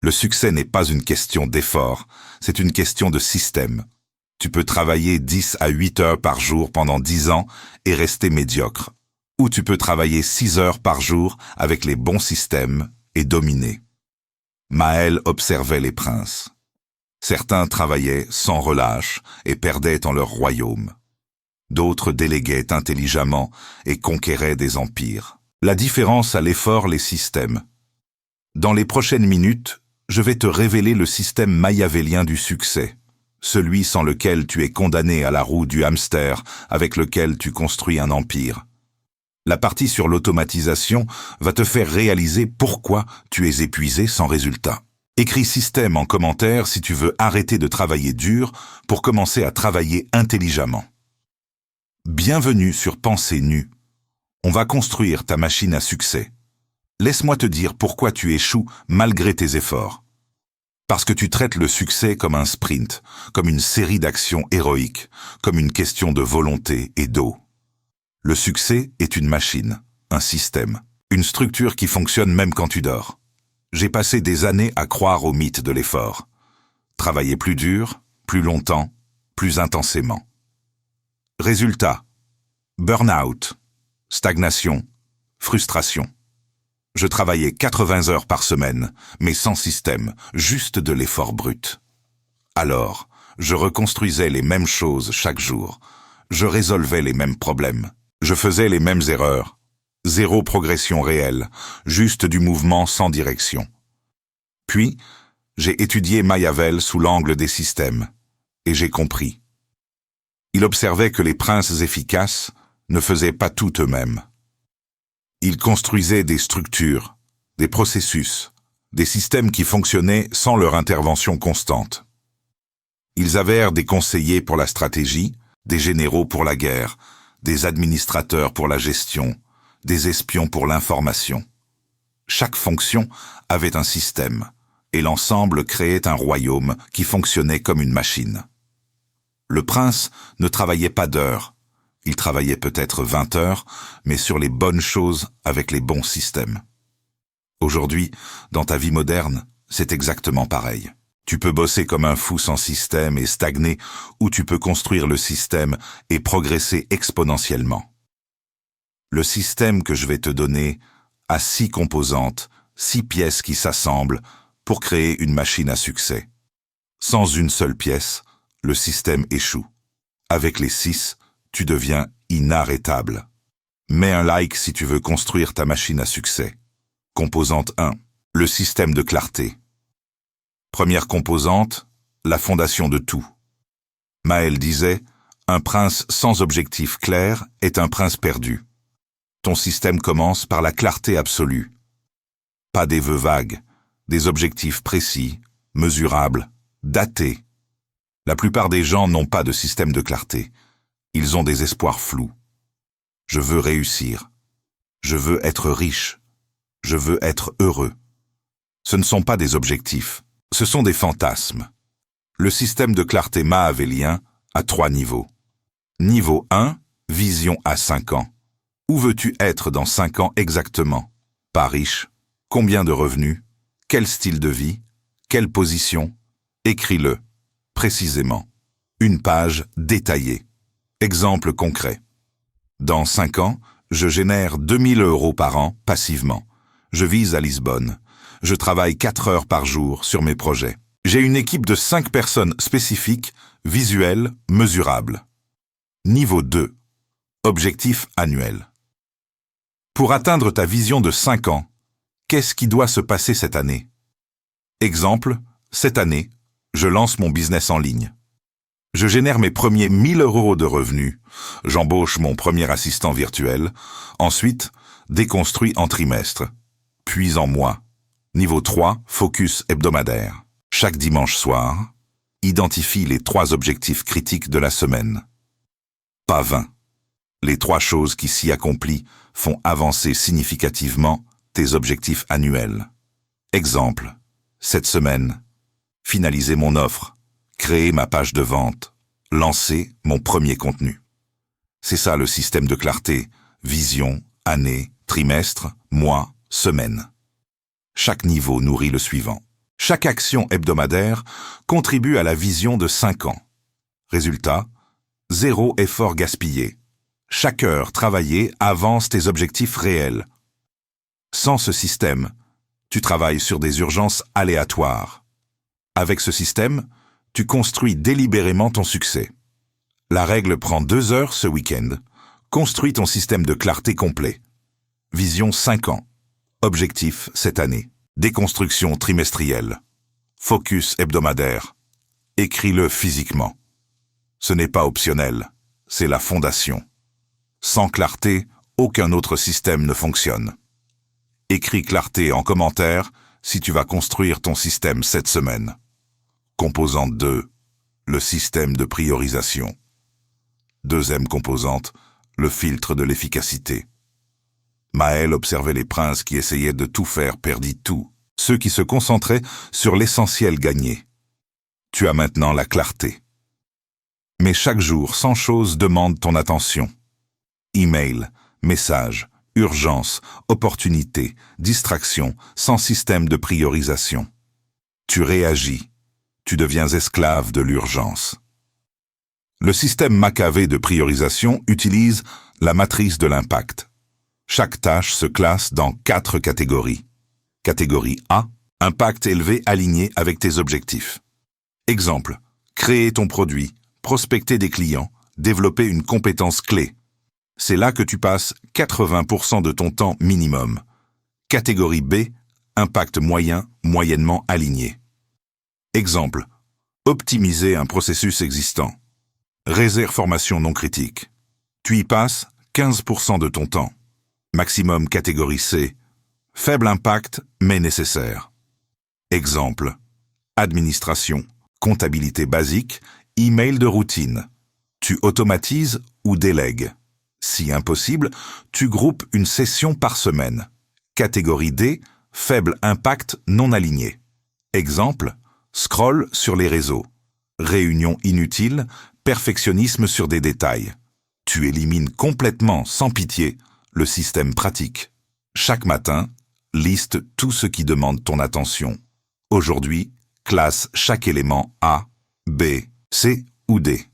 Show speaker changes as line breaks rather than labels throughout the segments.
Le succès n'est pas une question d'effort, c'est une question de système. Tu peux travailler 10 à 8 heures par jour pendant 10 ans et rester médiocre. Ou tu peux travailler 6 heures par jour avec les bons systèmes et dominer. Maël observait les princes. Certains travaillaient sans relâche et perdaient en leur royaume. D'autres déléguaient intelligemment et conquéraient des empires. La différence à l'effort, les systèmes. Dans les prochaines minutes, je vais te révéler le système machiavélien du succès, celui sans lequel tu es condamné à la roue du hamster avec lequel tu construis un empire. La partie sur l'automatisation va te faire réaliser pourquoi tu es épuisé sans résultat. Écris système en commentaire si tu veux arrêter de travailler dur pour commencer à travailler intelligemment. Bienvenue sur Pensée Nue. On va construire ta machine à succès. Laisse-moi te dire pourquoi tu échoues malgré tes efforts. Parce que tu traites le succès comme un sprint, comme une série d'actions héroïques, comme une question de volonté et d'eau. Le succès est une machine, un système, une structure qui fonctionne même quand tu dors. J'ai passé des années à croire au mythe de l'effort. Travailler plus dur, plus longtemps, plus intensément. Résultat, burn-out, stagnation, frustration. Je travaillais 80 heures par semaine, mais sans système, juste de l'effort brut. Alors, je reconstruisais les mêmes choses chaque jour. Je résolvais les mêmes problèmes. Je faisais les mêmes erreurs. Zéro progression réelle, juste du mouvement sans direction. Puis, j'ai étudié Machiavel sous l'angle des systèmes, et j'ai compris. Il observait que les princes efficaces ne faisaient pas tout eux-mêmes. Ils construisaient des structures, des processus, des systèmes qui fonctionnaient sans leur intervention constante. Ils avèrent des conseillers pour la stratégie, des généraux pour la guerre, des administrateurs pour la gestion, des espions pour l'information. Chaque fonction avait un système, et l'ensemble créait un royaume qui fonctionnait comme une machine. Le prince ne travaillait pas d'heures. Il travaillait peut-être 20 heures, mais sur les bonnes choses avec les bons systèmes. Aujourd'hui, dans ta vie moderne, c'est exactement pareil. Tu peux bosser comme un fou sans système et stagner, ou tu peux construire le système et progresser exponentiellement. Le système que je vais te donner a 6 composantes, 6 pièces qui s'assemblent pour créer une machine à succès. Sans une seule pièce, le système échoue. Avec les 6, tu deviens inarrêtable. Mets un like si tu veux construire ta machine à succès. Composante 1. Le système de clarté. Première composante, la fondation de tout. Maël disait, un prince sans objectif clair est un prince perdu. Ton système commence par la clarté absolue. Pas des vœux vagues, des objectifs précis, mesurables, datés. La plupart des gens n'ont pas de système de clarté. Ils ont des espoirs flous. Je veux réussir. Je veux être riche. Je veux être heureux. Ce ne sont pas des objectifs. Ce sont des fantasmes. Le système de clarté machiavélien a 3 niveaux. Niveau 1, vision à 5 ans. Où veux-tu être dans 5 ans exactement? Pas riche? Combien de revenus? Quel style de vie? Quelle position? Écris-le, précisément. Une page détaillée. Exemple concret. Dans 5 ans, je génère 2000 € par an passivement. Je vise à Lisbonne. Je travaille 4 heures par jour sur mes projets. J'ai une équipe de 5 personnes spécifiques, visuelles, mesurables. Niveau 2. Objectif annuel. Pour atteindre ta vision de 5 ans, qu'est-ce qui doit se passer cette année? Exemple, cette année, je lance mon business en ligne. Je génère mes premiers 1000 € de revenus. J'embauche mon premier assistant virtuel. Ensuite, déconstruis en trimestre. Puis en mois. Niveau 3, focus hebdomadaire. Chaque dimanche soir, identifie les 3 objectifs critiques de la semaine. Pas 20. Les 3 choses qui, si accomplies, font avancer significativement tes objectifs annuels. Exemple, cette semaine, finaliser mon offre, créer ma page de vente, lancer mon premier contenu. C'est ça le système de clarté, vision, année, trimestre, mois, semaine. Chaque niveau nourrit le suivant. Chaque action hebdomadaire contribue à la vision de 5 ans. Résultat, 0 effort gaspillé. Chaque heure travaillée avance tes objectifs réels. Sans ce système, tu travailles sur des urgences aléatoires. Avec ce système, tu construis délibérément ton succès. La règle prend 2 heures ce week-end. Construis ton système de clarté complet. Vision 5 ans. Objectif cette année. Déconstruction trimestrielle. Focus hebdomadaire. Écris-le physiquement. Ce n'est pas optionnel, c'est la fondation. Sans clarté, aucun autre système ne fonctionne. Écris clarté en commentaire si tu vas construire ton système cette semaine. Composante 2, le système de priorisation. Deuxième composante, le filtre de l'efficacité. Maël observait les princes qui essayaient de tout faire, perdit tout. Ceux qui se concentraient sur l'essentiel gagnaient. Tu as maintenant la clarté. Mais chaque jour, 100 choses demandent ton attention. Email, messages, urgence, opportunité, distraction, sans système de priorisation. Tu réagis. Tu deviens esclave de l'urgence. Le système Machiavé de priorisation utilise la matrice de l'impact. Chaque tâche se classe dans 4 catégories. Catégorie A, impact élevé aligné avec tes objectifs. Exemple, créer ton produit, prospecter des clients, développer une compétence clé. C'est là que tu passes 80% de ton temps minimum. Catégorie B, impact moyen, moyennement aligné. Exemple, optimiser un processus existant. Réserve formation non critique. Tu y passes 15% de ton temps. Maximum catégorie C, faible impact mais nécessaire. Exemple, administration, comptabilité basique, email de routine. Tu automatises ou délègues. Si impossible, tu groupes une session par semaine. Catégorie D, faible impact non aligné. Exemple, scroll sur les réseaux. Réunion inutile, perfectionnisme sur des détails. Tu élimines complètement, sans pitié, le système pratique. Chaque matin, liste tout ce qui demande ton attention. Aujourd'hui, classe chaque élément A, B, C ou D.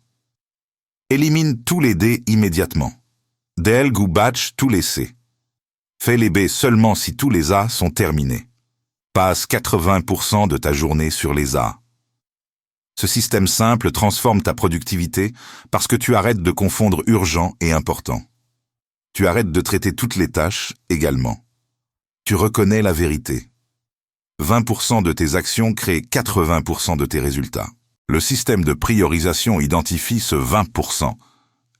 Élimine tous les D immédiatement. Délègue ou batch tous les C. Fais les B seulement si tous les A sont terminés. Passe 80% de ta journée sur les A. Ce système simple transforme ta productivité parce que tu arrêtes de confondre urgent et important. Tu arrêtes de traiter toutes les tâches également. Tu reconnais la vérité. 20% de tes actions créent 80% de tes résultats. Le système de priorisation identifie ce 20%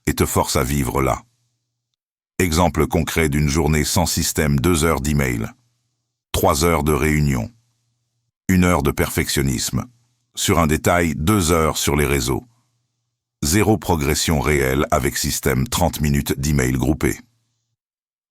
et te force à vivre là. Exemple concret d'une journée sans système: 2 heures d'email, 3 heures de réunion, 1 heure de perfectionnisme, sur un détail 2 heures sur les réseaux. 0 progression réelle avec système 30 minutes d'email groupé.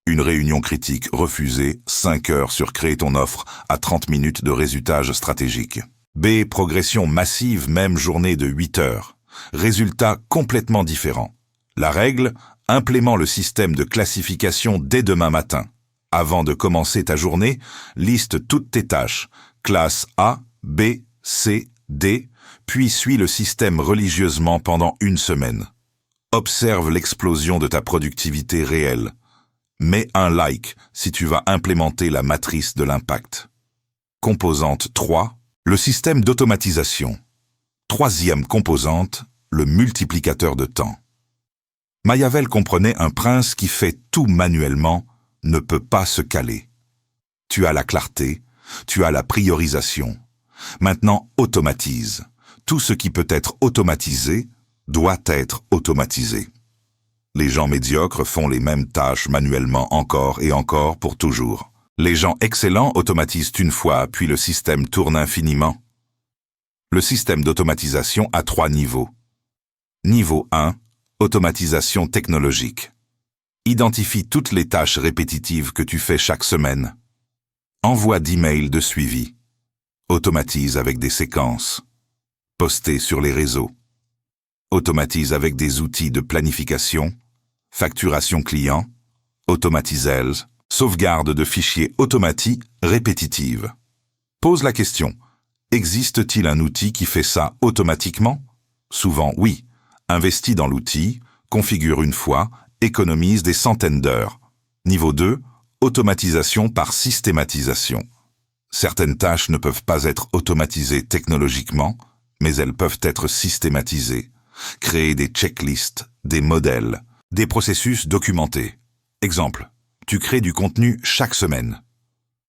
Une réunion critique refusée, 5 heures sur créer ton offre à 30 minutes de réseautage stratégique. B, progression massive, même journée de 8 heures. Résultat complètement différent. La règle, implémente le système de classification dès demain matin. Avant de commencer ta journée, liste toutes tes tâches, classe A, B, C, D, puis suis le système religieusement pendant 1 semaine. Observe l'explosion de ta productivité réelle. Mets un like si tu vas implémenter la matrice de l'impact. Composante 3, le système d'automatisation. 3e composante, le multiplicateur de temps. Machiavel comprenait un prince qui fait tout manuellement ne peut pas se caler. Tu as la clarté, tu as la priorisation. Maintenant, automatise. Tout ce qui peut être automatisé doit être automatisé. Les gens médiocres font les mêmes tâches manuellement encore et encore pour toujours. Les gens excellents automatisent une fois, puis le système tourne infiniment. Le système d'automatisation a 3 niveaux. Niveau 1, automatisation technologique. Identifie toutes les tâches répétitives que tu fais chaque semaine. Envoie d'emails de suivi. Automatise avec des séquences. Poster sur les réseaux. Automatise avec des outils de planification. Facturation client. Automatisels. Sauvegarde de fichiers automatique répétitive. Pose la question, Existe-t-il un outil qui fait ça automatiquement? Souvent oui. Investis dans l'outil, configure une fois, économise des centaines d'heures. Niveau 2, automatisation par systématisation. Certaines tâches ne peuvent pas être automatisées technologiquement, mais elles peuvent être systématisées. Créer des checklists, des modèles, des processus documentés. Exemple, tu crées du contenu chaque semaine.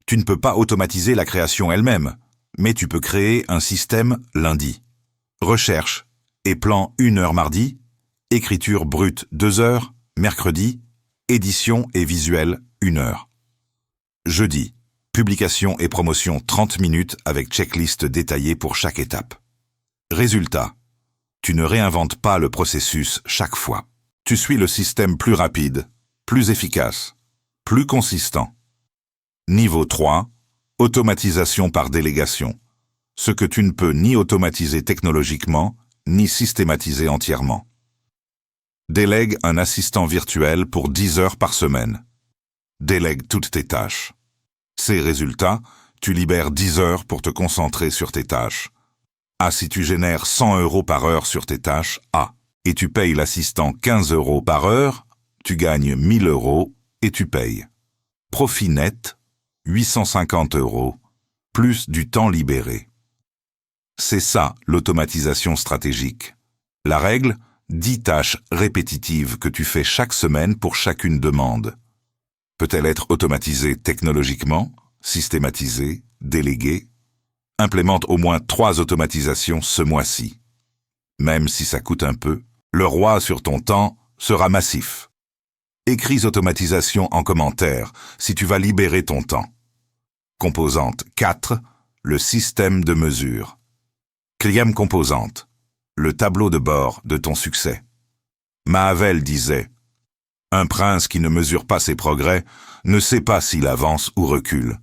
Tu ne peux pas automatiser la création elle-même, mais tu peux créer un système lundi. Recherche et plan 1 heure mardi, écriture brute 2 heures, mercredi, édition et visuel 1 heure. Jeudi, publication et promotion 30 minutes avec checklist détaillée pour chaque étape. Résultat, tu ne réinventes pas le processus chaque fois. Tu suis le système plus rapide, plus efficace, plus consistant. Niveau 3, automatisation par délégation. Ce que tu ne peux ni automatiser technologiquement, ni systématiser entièrement. Délègue un assistant virtuel pour 10 heures par semaine. Délègue toutes tes tâches. Ces résultats, tu libères 10 heures pour te concentrer sur tes tâches. Si tu génères 100 € par heure sur tes tâches, et tu payes l'assistant 15 € par heure, tu gagnes 1000 € et tu payes. Profit net, 850 €, plus du temps libéré. C'est ça l'automatisation stratégique. La règle, 10 tâches répétitives que tu fais chaque semaine pour chacune demande. Peut-elle être automatisée technologiquement, systématisée, déléguée? Implémente au moins 3 automatisations ce mois-ci. Même si ça coûte un peu, le roi sur ton temps sera massif. Écris automatisation en commentaire si tu vas libérer ton temps. Composante 4, le système de mesure. 4e composante, le tableau de bord de ton succès. Machiavel disait « Un prince qui ne mesure pas ses progrès ne sait pas s'il avance ou recule.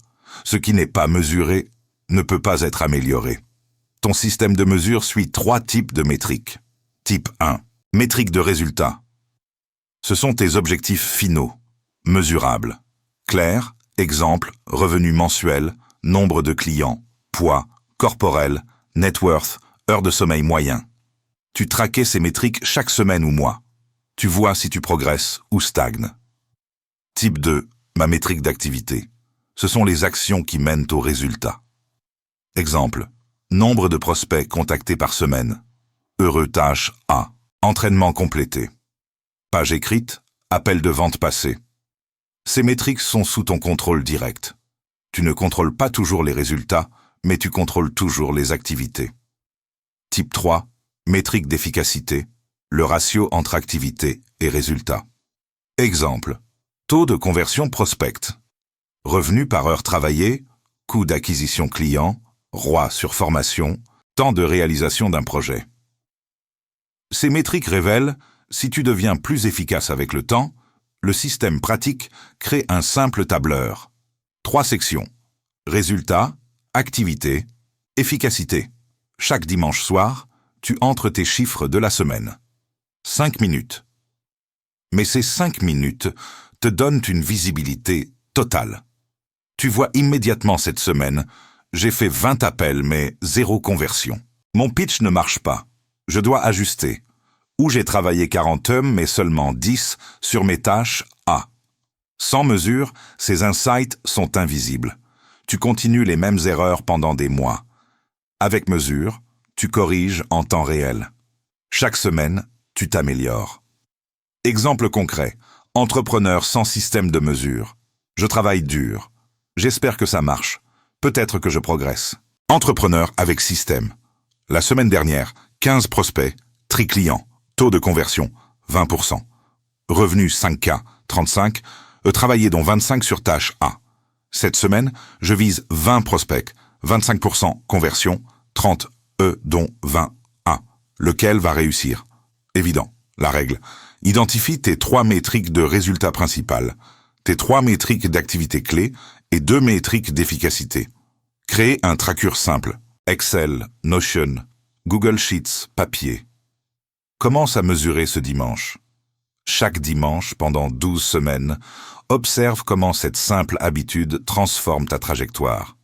Ce qui n'est pas mesuré ne peut pas être amélioré. » Ton système de mesure suit 3 types de métriques. Type 1, métrique de résultat. Ce sont tes objectifs finaux, mesurables. Clair, exemple, revenu mensuel, nombre de clients, poids, corporel, net worth, heures de sommeil moyen. Tu traquais ces métriques chaque semaine ou mois. Tu vois si tu progresses ou stagnes. Type 2, ma métrique d'activité. Ce sont les actions qui mènent au résultat. Exemple, nombre de prospects contactés par semaine. Heureux tâche A. Entraînement complété. Page écrite, appel de vente passé. Ces métriques sont sous ton contrôle direct. Tu ne contrôles pas toujours les résultats, mais tu contrôles toujours les activités. Type 3, métrique d'efficacité, le ratio entre activité et résultat. Exemple, taux de conversion prospect. Revenu par heure travaillée, coût d'acquisition client, ROI sur formation, temps de réalisation d'un projet. Ces métriques révèlent, si tu deviens plus efficace avec le temps, le système pratique crée un simple tableur. 3 sections. Résultats, activité, efficacité. Chaque dimanche soir, tu entres tes chiffres de la semaine. 5 minutes. Mais ces 5 minutes te donnent une visibilité totale. Tu vois immédiatement cette semaine, j'ai fait 20 appels mais 0 conversion. Mon pitch ne marche pas. Je dois ajuster. Ou j'ai travaillé 40 heures mais seulement 10 sur mes tâches A. Sans mesure, ces insights sont invisibles. Tu continues les mêmes erreurs pendant des mois. Avec mesure, tu corriges en temps réel. Chaque semaine, tu t'améliores. Exemple concret, entrepreneur sans système de mesure. Je travaille dur. J'espère que ça marche. Peut-être que je progresse. Entrepreneur avec système. La semaine dernière, 15 prospects, tri client, taux de conversion, 20%. Revenu 5K, 35, travaillé dont 25 sur tâche A. Cette semaine, je vise 20 prospects, 25% conversion, 30 dont 20 A. Lequel va réussir? Évident, la règle. Identifie tes 3 métriques de résultat principal, tes 3 métriques d'activité clé et 2 métriques d'efficacité. Crée un tracker simple. Excel, Notion, Google Sheets, papier. Commence à mesurer ce dimanche. Chaque dimanche, pendant 12 semaines, observe comment cette simple habitude transforme ta trajectoire.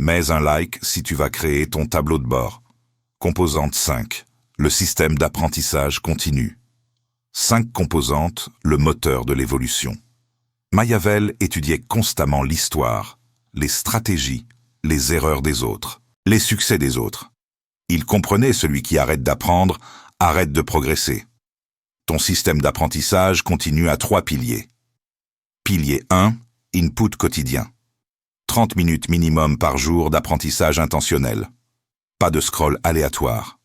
Mets un like si tu vas créer ton tableau de bord. Composante 5. Le système d'apprentissage continu. 5 composantes, le moteur de l'évolution. Machiavel étudiait constamment l'histoire, les stratégies, les erreurs des autres, les succès des autres. Il comprenait celui qui arrête d'apprendre, arrête de progresser. Ton système d'apprentissage continue à 3 piliers. Pilier 1, input quotidien. 30 minutes minimum par jour d'apprentissage intentionnel. Pas de scroll aléatoire.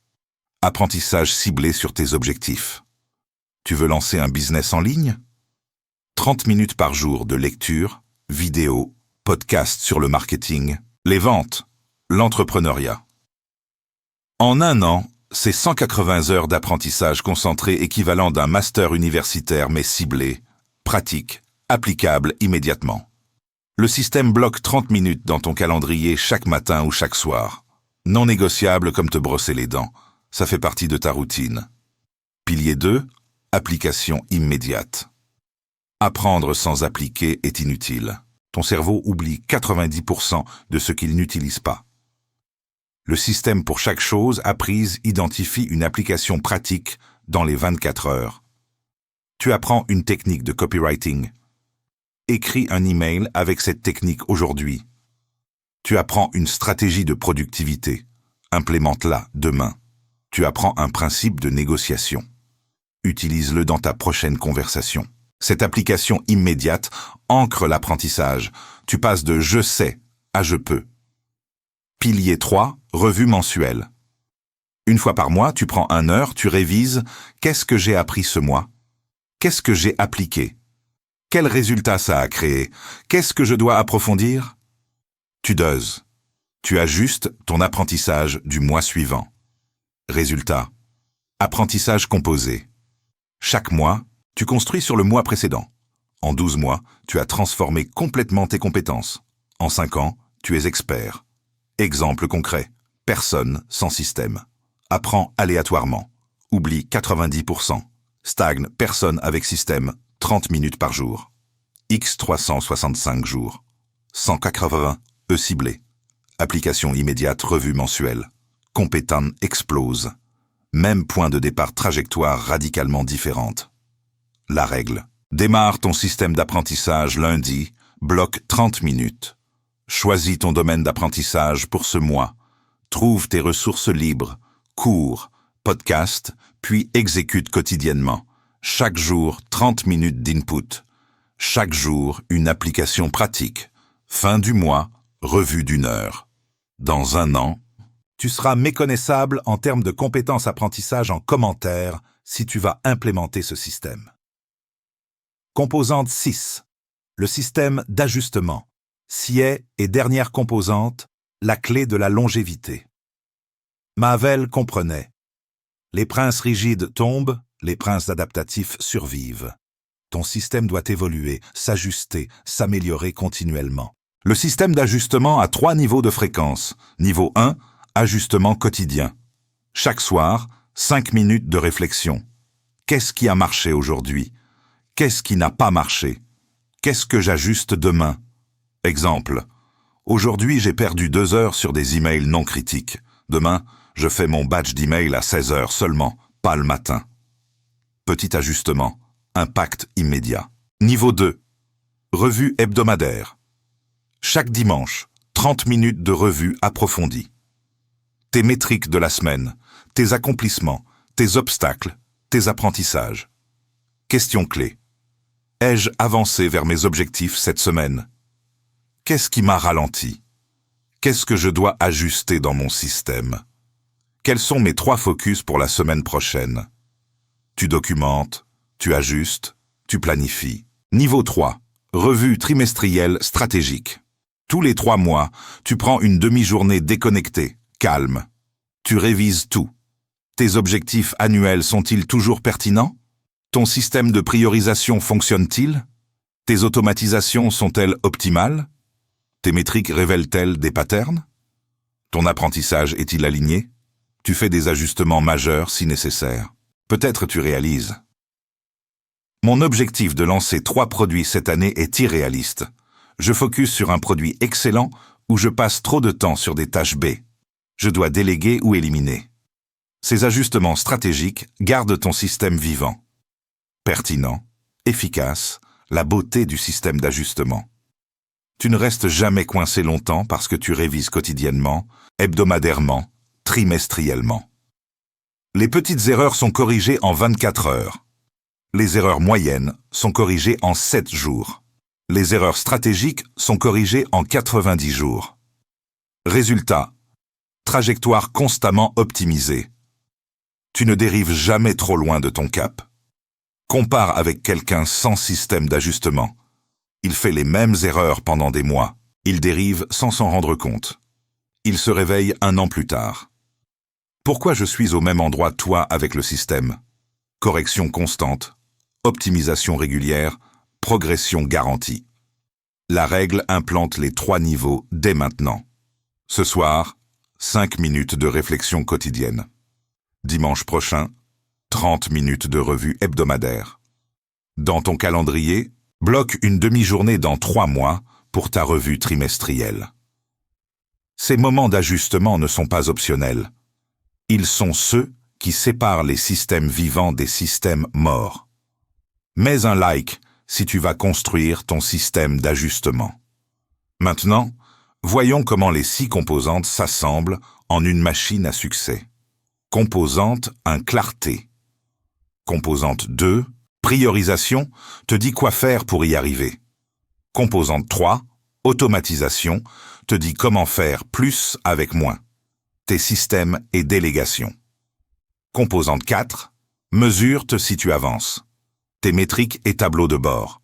Apprentissage ciblé sur tes objectifs. Tu veux lancer un business en ligne ? 30 minutes par jour de lecture, vidéo, podcast sur le marketing, les ventes, l'entrepreneuriat. En un an, c'est 180 heures d'apprentissage concentré équivalent d'un master universitaire mais ciblé, pratique, applicable immédiatement. Le système bloque 30 minutes dans ton calendrier chaque matin ou chaque soir. Non négociable comme te brosser les dents, ça fait partie de ta routine. Pilier 2, application immédiate. Apprendre sans appliquer est inutile. Ton cerveau oublie 90% de ce qu'il n'utilise pas. Le système pour chaque chose apprise identifie une application pratique dans les 24 heures. Tu apprends une technique de copywriting. Écris un email avec cette technique aujourd'hui. Tu apprends une stratégie de productivité. Implémente-la demain. Tu apprends un principe de négociation. Utilise-le dans ta prochaine conversation. Cette application immédiate ancre l'apprentissage. Tu passes de « je sais » à « je peux ». Pilier 3, revue mensuelle. Une fois par mois, tu prends 1 heure, tu révises « qu'est-ce que j'ai appris ce mois ? Qu'est-ce que j'ai appliqué ? Quel résultat ça a créé ? Qu'est-ce que je dois approfondir ? » Tu doses. Tu ajustes ton apprentissage du mois suivant. Résultat. Apprentissage composé. Chaque mois, tu construis sur le mois précédent. En 12 mois, tu as transformé complètement tes compétences. En 5 ans, tu es expert. Exemple concret. Personne sans système. Apprends aléatoirement. Oublie 90%. Stagne personne avec système. 30 minutes par jour. X 365 jours. 180 E ciblé. Application immédiate, revue mensuelle. Compétent explose. Même point de départ, trajectoire radicalement différente. La règle. Démarre ton système d'apprentissage lundi, bloque 30 minutes. Choisis ton domaine d'apprentissage pour ce mois. Trouve tes ressources libres, cours, podcast, puis exécute quotidiennement. Chaque jour, 30 minutes d'input. Chaque jour, une application pratique. Fin du mois, revue d'1 heure. Dans 1 an, tu seras méconnaissable en termes de compétences apprentissage en commentaire si tu vas implémenter ce système. Composante 6. Le système d'ajustement. Sied et dernière composante, la clé de la longévité. Machiavel comprenait. Les princes rigides tombent, les princes adaptatifs survivent. Ton système doit évoluer, s'ajuster, s'améliorer continuellement. Le système d'ajustement a 3 niveaux de fréquence. Niveau 1, ajustement quotidien. Chaque soir, 5 minutes de réflexion. Qu'est-ce qui a marché aujourd'hui ? Qu'est-ce qui n'a pas marché ? Qu'est-ce que j'ajuste demain ? Exemple. Aujourd'hui, j'ai perdu 2 heures sur des emails non critiques. Demain, je fais mon batch d'emails à 16 heures seulement, pas le matin. Petit ajustement. Impact immédiat. Niveau 2. Revue hebdomadaire. Chaque dimanche, 30 minutes de revue approfondie. Tes métriques de la semaine, tes accomplissements, tes obstacles, tes apprentissages. Question clé. Ai-je avancé vers mes objectifs cette semaine ? Qu'est-ce qui m'a ralenti ? Qu'est-ce que je dois ajuster dans mon système ? Quels sont mes 3 focus pour la semaine prochaine ? Tu documentes, tu ajustes, tu planifies. Niveau 3. Revue trimestrielle stratégique. Tous les 3 mois, tu prends une demi-journée déconnectée, calme. Tu révises tout. Tes objectifs annuels sont-ils toujours pertinents ? Ton système de priorisation fonctionne-t-il ? Tes automatisations sont-elles optimales ? Tes métriques révèlent-elles des patterns ? Ton apprentissage est-il aligné ? Tu fais des ajustements majeurs si nécessaire. Peut-être tu réalises. Mon objectif de lancer 3 produits cette année est irréaliste. Je focus sur un produit excellent ou je passe trop de temps sur des tâches B. Je dois déléguer ou éliminer. Ces ajustements stratégiques gardent ton système vivant. Pertinent, efficace, la beauté du système d'ajustement. Tu ne restes jamais coincé longtemps parce que tu révises quotidiennement, hebdomadairement, trimestriellement. Les petites erreurs sont corrigées en 24 heures. Les erreurs moyennes sont corrigées en 7 jours. Les erreurs stratégiques sont corrigées en 90 jours. Résultat, trajectoire constamment optimisée. Tu ne dérives jamais trop loin de ton cap. Compare avec quelqu'un sans système d'ajustement. Il fait les mêmes erreurs pendant des mois. Il dérive sans s'en rendre compte. Il se réveille 1 an plus tard. Pourquoi je suis au même endroit toi avec le système? Correction constante, optimisation régulière, progression garantie. La règle implante les 3 niveaux dès maintenant. Ce soir, 5 minutes de réflexion quotidienne. Dimanche prochain, 30 minutes de revue hebdomadaire. Dans ton calendrier, bloque une demi-journée dans 3 mois pour ta revue trimestrielle. Ces moments d'ajustement ne sont pas optionnels. Ils sont ceux qui séparent les systèmes vivants des systèmes morts. Mets un like si tu vas construire ton système d'ajustement. Maintenant, voyons comment les 6 composantes s'assemblent en une machine à succès. Composante 1, clarté. Composante 2, priorisation, te dit quoi faire pour y arriver. Composante 3, automatisation, te dit comment faire plus avec moins. Tes systèmes et délégations. Composante 4, mesure-te si tu avances. Tes métriques et tableaux de bord.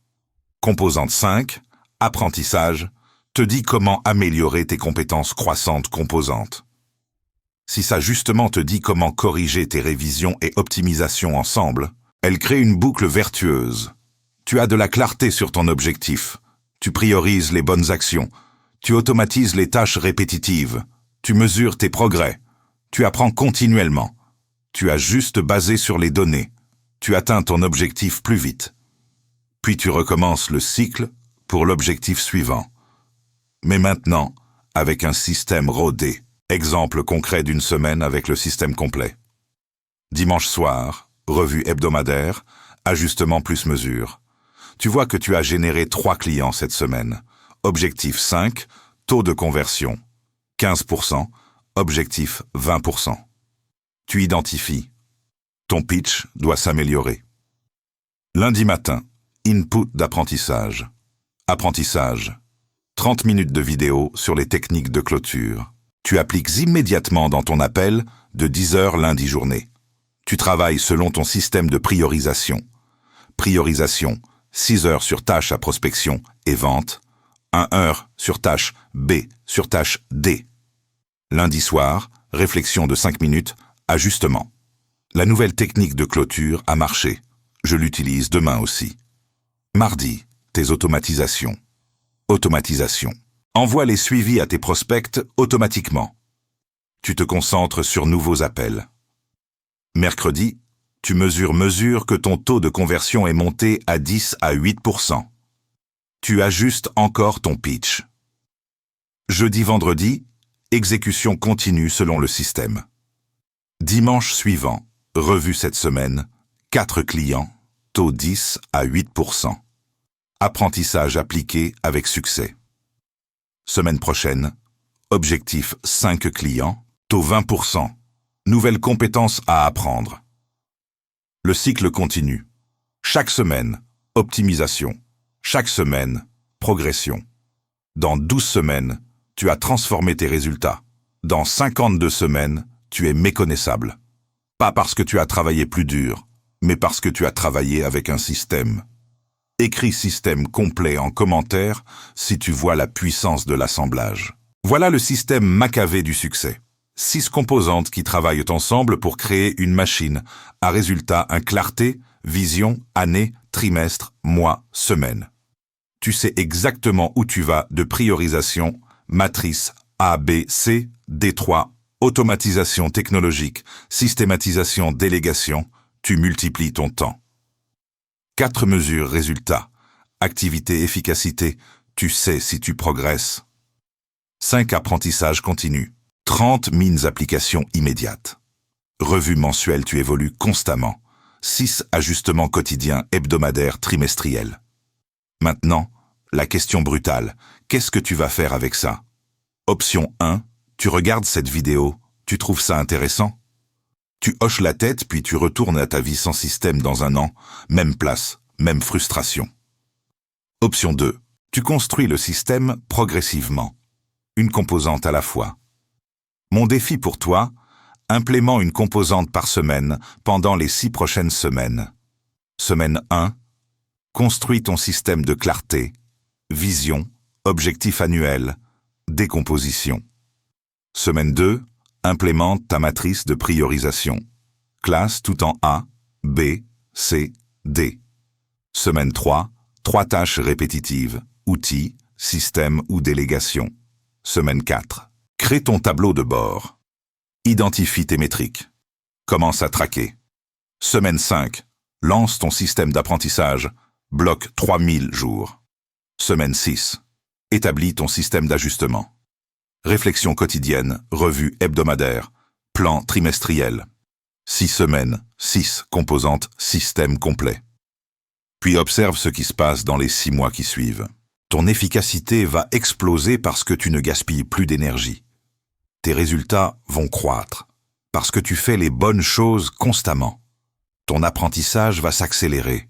Composante 5, apprentissage, te dit comment améliorer tes compétences croissantes composantes. Si ça justement te dit comment corriger tes révisions et optimisations ensemble, elle crée une boucle vertueuse. Tu as de la clarté sur ton objectif. Tu priorises les bonnes actions. Tu automatises les tâches répétitives. Tu mesures tes progrès. Tu apprends continuellement. Tu ajustes basé sur les données. Tu atteins ton objectif plus vite. Puis tu recommences le cycle pour l'objectif suivant. Mais maintenant, avec un système rodé. Exemple concret d'une semaine avec le système complet. Dimanche soir, revue hebdomadaire, ajustement plus mesure. Tu vois que tu as généré 3 clients cette semaine. Objectif 5, taux de conversion 15%, objectif 20%. Tu identifies. Ton pitch doit s'améliorer. Lundi matin, input d'apprentissage. Apprentissage. 30 minutes de vidéo sur les techniques de clôture. Tu appliques immédiatement dans ton appel de 10 heures lundi journée. Tu travailles selon ton système de priorisation. Priorisation, 6 heures sur tâche à prospection et vente, 1 heure sur tâche B sur tâche D. Lundi soir, réflexion de 5 minutes, ajustement. La nouvelle technique de clôture a marché. Je l'utilise demain aussi. Mardi, tes automatisations. Automatisation. Envoie les suivis à tes prospects automatiquement. Tu te concentres sur nouveaux appels. Mercredi, tu mesures que ton taux de conversion est monté à 10 à 8%. Tu ajustes encore ton pitch. Jeudi, vendredi, exécution continue selon le système. Dimanche suivant, revue cette semaine, 4 clients, taux 10 à 8%. Apprentissage appliqué avec succès. Semaine prochaine, objectif 5 clients, taux 20%. Nouvelles compétences à apprendre. Le cycle continue. Chaque semaine, optimisation. Chaque semaine, progression. Dans 12 semaines, tu as transformé tes résultats. Dans 52 semaines, tu es méconnaissable. Pas parce que tu as travaillé plus dur, mais parce que tu as travaillé avec un système. Écris système complet en commentaire si tu vois la puissance de l'assemblage. Voilà le système Maccabée du succès. 6 composantes qui travaillent ensemble pour créer une machine, à résultat un clarté, vision, année, trimestre, mois, semaine. Tu sais exactement où tu vas de priorisation, matrice A, B, C, D3, automatisation technologique, systématisation, délégation, tu multiplies ton temps. 4 mesures résultats. Activité, efficacité, tu sais si tu progresses. 5 apprentissages continus. 30 mines applications immédiates. Revue mensuelle, tu évolues constamment. 6 ajustements quotidiens, hebdomadaires, trimestriels. Maintenant, la question brutale, qu'est-ce que tu vas faire avec ça? Option 1, tu regardes cette vidéo, tu trouves ça intéressant? Tu hoches la tête puis tu retournes à ta vie sans système dans un an, même place, même frustration. Option 2, tu construis le système progressivement, une composante à la fois. Mon défi pour toi, implémente une composante par semaine pendant les 6 prochaines semaines. Semaine 1, construis ton système de clarté, vision, objectif annuel, décomposition. Semaine 2, implémente ta matrice de priorisation. Classe tout en A, B, C, D. Semaine 3, 3 tâches répétitives, outils, système ou délégation. Semaine 4, crée ton tableau de bord. Identifie tes métriques. Commence à traquer. Semaine 5, lance ton système d'apprentissage, bloque 3000 jours. Semaine 6, établis ton système d'ajustement. Réflexion quotidienne, revue hebdomadaire, plan trimestriel. 6 semaines, 6 composantes, système complet. Puis observe ce qui se passe dans les 6 mois qui suivent. Ton efficacité va exploser parce que tu ne gaspilles plus d'énergie. Tes résultats vont croître parce que tu fais les bonnes choses constamment. Ton apprentissage va s'accélérer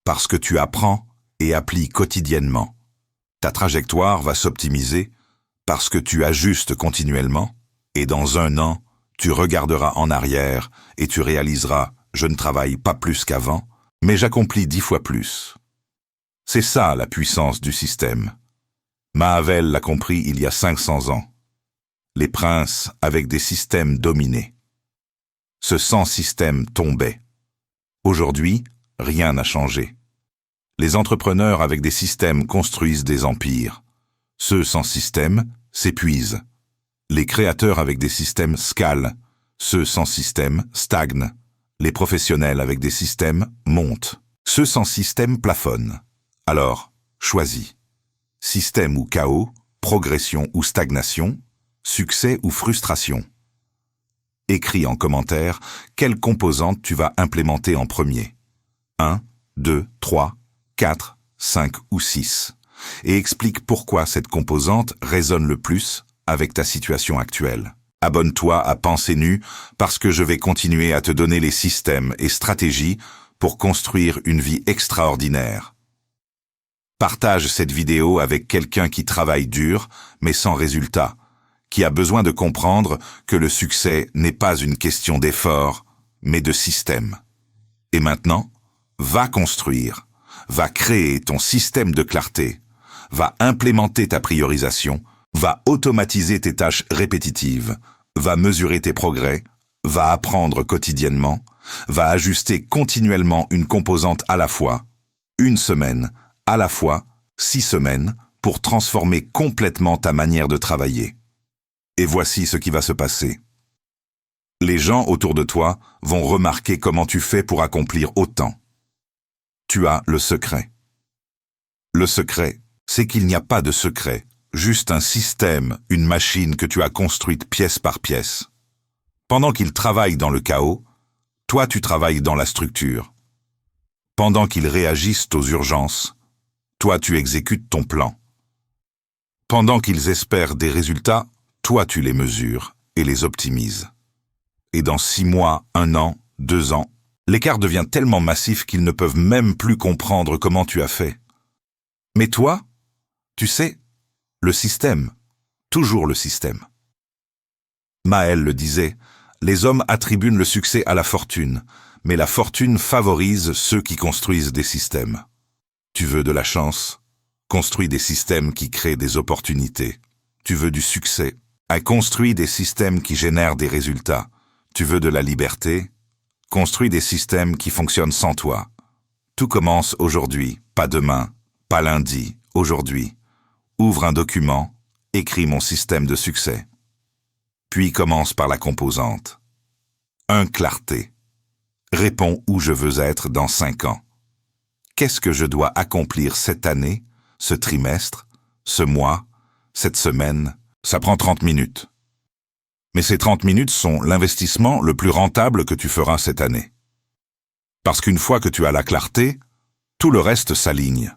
parce que tu apprends et applies quotidiennement. Ta trajectoire va s'optimiser parce que tu ajustes continuellement et dans un an, tu regarderas en arrière et tu réaliseras « je ne travaille pas plus qu'avant, mais j'accomplis 10 fois plus ». C'est ça la puissance du système. Mahavel l'a compris il y a 500 ans. Les princes avec des systèmes dominés. Ce sans-système tombait. Aujourd'hui, rien n'a changé. Les entrepreneurs avec des systèmes construisent des empires. Ceux sans système s'épuisent. Les créateurs avec des systèmes scalent. Ceux sans système stagnent. Les professionnels avec des systèmes montent. Ceux sans système plafonnent. Alors, choisis. Système ou chaos, progression ou stagnation, succès ou frustration. Écris en commentaire quelle composante tu vas implémenter en premier. 1, 2, 3, 4, 5 ou 6. Et explique pourquoi cette composante résonne le plus avec ta situation actuelle. Abonne-toi à Pensée Nue parce que je vais continuer à te donner les systèmes et stratégies pour construire une vie extraordinaire. Partage cette vidéo avec quelqu'un qui travaille dur mais sans résultat, qui a besoin de comprendre que le succès n'est pas une question d'effort, mais de système. Et maintenant, va construire, va créer ton système de clarté, va implémenter ta priorisation, va automatiser tes tâches répétitives, va mesurer tes progrès, va apprendre quotidiennement, va ajuster continuellement une composante à la fois, une semaine, à la fois, 6 semaines, pour transformer complètement ta manière de travailler. Et voici ce qui va se passer. Les gens autour de toi vont remarquer comment tu fais pour accomplir autant. Tu as le secret. Le secret, c'est qu'il n'y a pas de secret, juste un système, une machine que tu as construite pièce par pièce. Pendant qu'ils travaillent dans le chaos, toi tu travailles dans la structure. Pendant qu'ils réagissent aux urgences, toi tu exécutes ton plan. Pendant qu'ils espèrent des résultats, toi tu les mesures et les optimises. Et dans 6 mois, 1 an, 2 ans, l'écart devient tellement massif qu'ils ne peuvent même plus comprendre comment tu as fait. Mais toi, tu sais, le système, toujours le système. Maël le disait, les hommes attribuent le succès à la fortune, mais la fortune favorise ceux qui construisent des systèmes. Tu veux de la chance? Construis des systèmes qui créent des opportunités. Tu veux du succès? Construis des systèmes qui génèrent des résultats. Tu veux de la liberté? Construis des systèmes qui fonctionnent sans toi. Tout commence aujourd'hui, pas demain, pas lundi, aujourd'hui. Ouvre un document, écris mon système de succès. Puis commence par la composante. 1. Clarté. Réponds où je veux être dans 5 ans. Qu'est-ce que je dois accomplir cette année, ce trimestre, ce mois, cette semaine, Ça prend 30 minutes. Mais ces 30 minutes sont l'investissement le plus rentable que tu feras cette année. Parce qu'une fois que tu as la clarté, tout le reste s'aligne.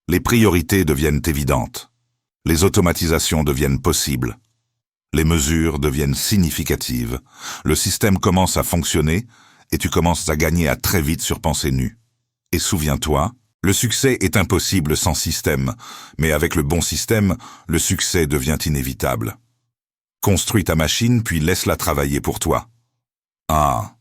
Les priorités deviennent évidentes. Les automatisations deviennent possibles. Les mesures deviennent significatives. Le système commence à fonctionner et tu commences à gagner à très vite sur pensée nue. Et souviens-toi, le succès est impossible sans système, mais avec le bon système, le succès devient inévitable. Construis ta machine puis laisse-la travailler pour toi. Ah,